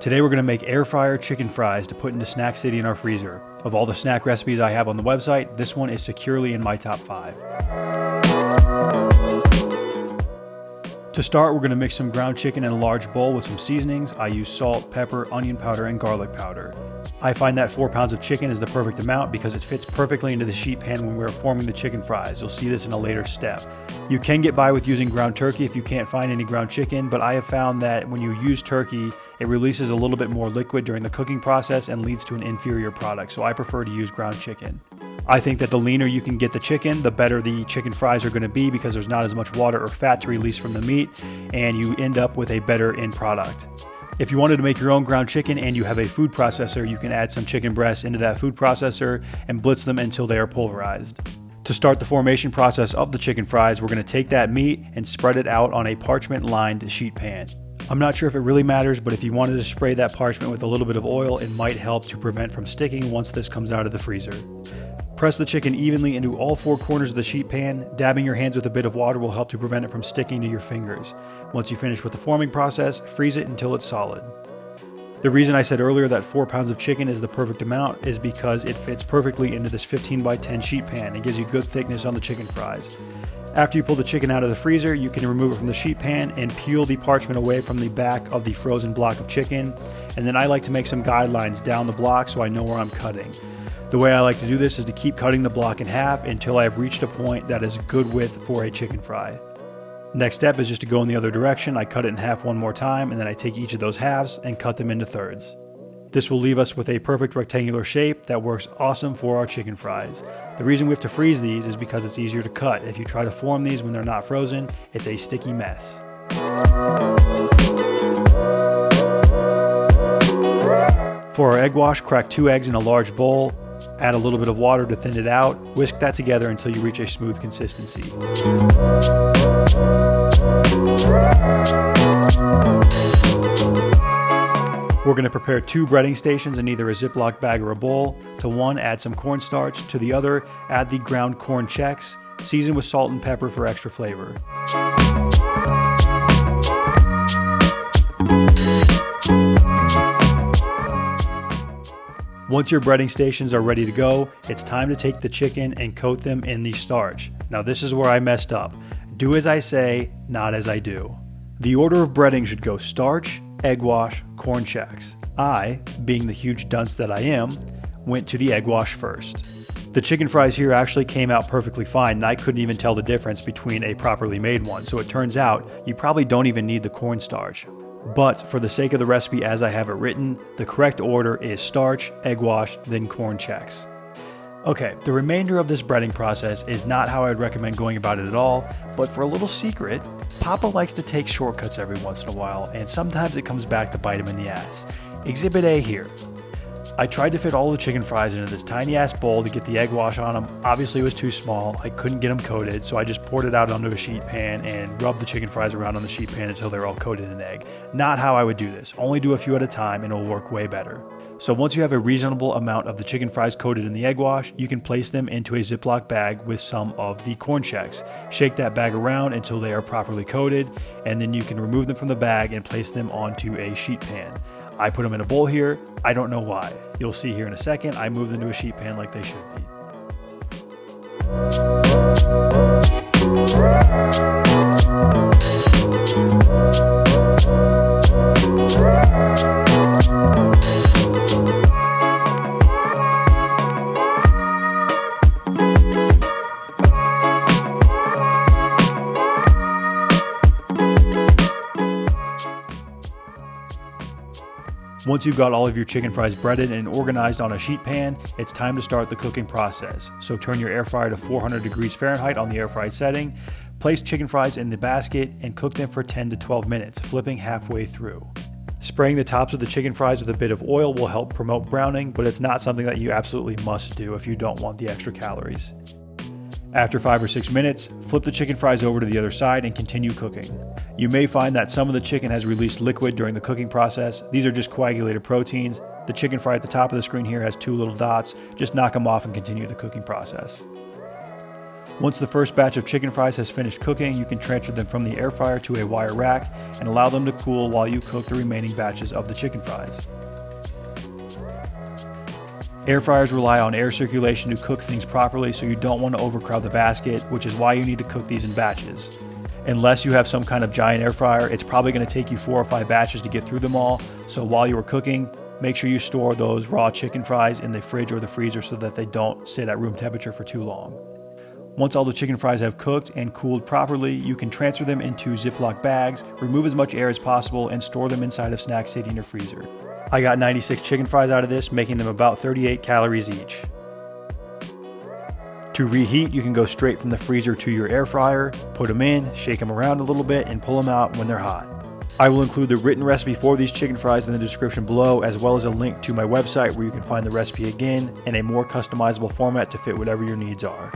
Today we're going to make air fryer chicken fries to put into Snack City in our freezer. Of all the snack recipes I have on the website, this one is securely in my top 5. To start, we're going to mix some ground chicken in a large bowl with some seasonings. I use salt, pepper, onion powder, and garlic powder. I find that 4 pounds of chicken is the perfect amount because it fits perfectly into the sheet pan when we're forming the chicken fries. You'll see this in a later step. You can get by with using ground turkey if you can't find any ground chicken, but I have found that when you use turkey, it releases a little bit more liquid during the cooking process and leads to an inferior product, so I prefer to use ground chicken. I think that the leaner you can get the chicken, the better the chicken fries are going to be because there's not as much water or fat to release from the meat, and you end up with a better end product. If you wanted to make your own ground chicken and you have a food processor, you can add some chicken breasts into that food processor and blitz them until they are pulverized. To start the formation process of the chicken fries, we're going to take that meat and spread it out on a parchment-lined sheet pan. I'm not sure if it really matters, but if you wanted to spray that parchment with a little bit of oil, it might help to prevent from sticking once this comes out of the freezer. Press the chicken evenly into all 4 corners of the sheet pan. Dabbing your hands with a bit of water will help to prevent it from sticking to your fingers. Once you finish with the forming process, freeze it until it's solid. The reason I said earlier that 4 pounds of chicken is the perfect amount is because it fits perfectly into this 15 by 10 sheet pan. It gives you good thickness on the chicken fries. After you pull the chicken out of the freezer, you can remove it from the sheet pan and peel the parchment away from the back of the frozen block of chicken. And then I like to make some guidelines down the block so I know where I'm cutting. The way I like to do this is to keep cutting the block in half until I have reached a point that is a good width for a chicken fry. Next step is just to go in the other direction. I cut it in half one more time, and then I take each of those halves and cut them into thirds. This will leave us with a perfect rectangular shape that works awesome for our chicken fries. The reason we have to freeze these is because it's easier to cut. If you try to form these when they're not frozen, it's a sticky mess. For our egg wash, crack 2 eggs in a large bowl. Add a little bit of water to thin it out. Whisk that together until you reach a smooth consistency. We're going to prepare 2 breading stations in either a Ziploc bag or a bowl. To one, add some cornstarch. To the other, add the ground corn chex. Season with salt and pepper for extra flavor. Once your breading stations are ready to go, it's time to take the chicken and coat them in the starch. Now this is where I messed up. Do as I say, not as I do. The order of breading should go starch, egg wash, corn chex. I, being the huge dunce that I am, went to the egg wash first. The chicken fries here actually came out perfectly fine, and I couldn't even tell the difference between a properly made one, so it turns out you probably don't even need the cornstarch. But for the sake of the recipe as I have it written, the correct order is starch, egg wash, then corn chex. Okay, the remainder of this breading process is not how I'd recommend going about it at all, but for a little secret, Papa likes to take shortcuts every once in a while, and sometimes it comes back to bite him in the ass. Exhibit A here. I tried to fit all the chicken fries into this tiny ass bowl to get the egg wash on them. Obviously it was too small, I couldn't get them coated, so I just poured it out onto a sheet pan and rubbed the chicken fries around on the sheet pan until they're all coated in egg. Not how I would do this, only do a few at a time and it'll work way better. So once you have a reasonable amount of the chicken fries coated in the egg wash, you can place them into a Ziploc bag with some of the corn chex. Shake that bag around until they are properly coated, and then you can remove them from the bag and place them onto a sheet pan. I put them in a bowl here. I don't know why. You'll see here in a second. I moved them to a sheet pan like they should be. Once you've got all of your chicken fries breaded and organized on a sheet pan, it's time to start the cooking process. So turn your air fryer to 400 degrees Fahrenheit on the air fry setting, place chicken fries in the basket, and cook them for 10 to 12 minutes, flipping halfway through. Spraying the tops of the chicken fries with a bit of oil will help promote browning, but it's not something that you absolutely must do if you don't want the extra calories. After 5 or 6 minutes, flip the chicken fries over to the other side and continue cooking. You may find that some of the chicken has released liquid during the cooking process. These are just coagulated proteins. The chicken fry at the top of the screen here has 2 little dots. Just knock them off and continue the cooking process. Once the first batch of chicken fries has finished cooking, you can transfer them from the air fryer to a wire rack and allow them to cool while you cook the remaining batches of the chicken fries. Air fryers rely on air circulation to cook things properly, so you don't want to overcrowd the basket, which is why you need to cook these in batches. Unless you have some kind of giant air fryer, it's probably going to take you 4 or 5 batches to get through them all, so while you are cooking, make sure you store those raw chicken fries in the fridge or the freezer so that they don't sit at room temperature for too long. Once all the chicken fries have cooked and cooled properly, you can transfer them into Ziploc bags, remove as much air as possible, and store them inside of Snack City in your freezer. I got 96 chicken fries out of this, making them about 38 calories each. To reheat, you can go straight from the freezer to your air fryer, put them in, shake them around a little bit, and pull them out when they're hot. I will include the written recipe for these chicken fries in the description below, as well as a link to my website where you can find the recipe again in a more customizable format to fit whatever your needs are.